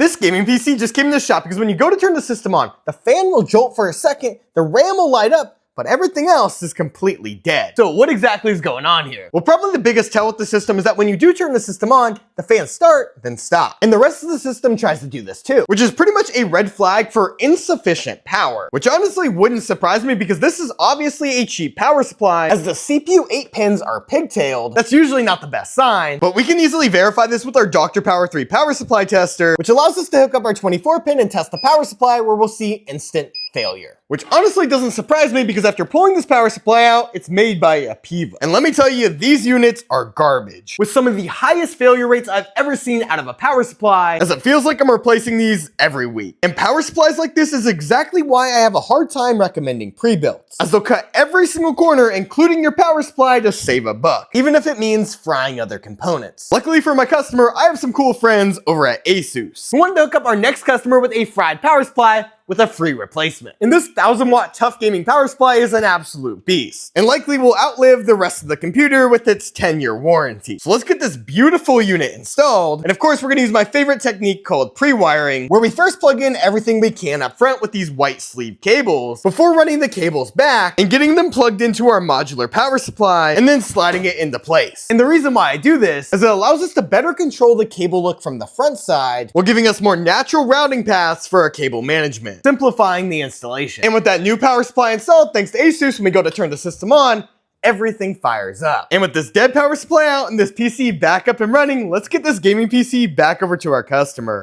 This gaming PC just came in the shop because when you go to turn the system on, the fan will jolt for a second, the RAM will light up, but everything else is completely dead. So what exactly is going on here? Well, probably the biggest tell with the system is that when you do turn the system on, the fans start, then stop. And the rest of the system tries to do this too, which is pretty much a red flag for insufficient power, which honestly wouldn't surprise me because this is obviously a cheap power supply as the CPU 8 pins are pigtailed. That's usually not the best sign, but we can easily verify this with our Dr. Power 3 power supply tester, which allows us to hook up our 24 pin and test the power supply where we'll see instant failure. Which honestly doesn't surprise me because after pulling this power supply out, it's made by Apiva. And let me tell you, these units are garbage, with some of the highest failure rates I've ever seen out of a power supply, as it feels like I'm replacing these every week. And power supplies like this is exactly why I have a hard time recommending pre-builts, as they'll cut every single corner, including your power supply, to save a buck, even if it means frying other components. Luckily for my customer, I have some cool friends over at ASUS who wanted to hook up our next customer with a fried power supply with a free replacement. And this 1000-watt tough gaming power supply is an absolute beast, and likely will outlive the rest of the computer with its 10-year warranty. So let's get this beautiful unit installed, and of course we're gonna use my favorite technique called pre-wiring, where we first plug in everything we can up front with these white sleeve cables, before running the cables back and getting them plugged into our modular power supply, and then sliding it into place. And the reason why I do this is it allows us to better control the cable look from the front side, while giving us more natural routing paths for our cable management, simplifying the installation. And with that new power supply installed, thanks to ASUS, when we go to turn the system on, everything fires up. And with this dead power supply out and this PC back up and running, let's get this gaming PC back over to our customer.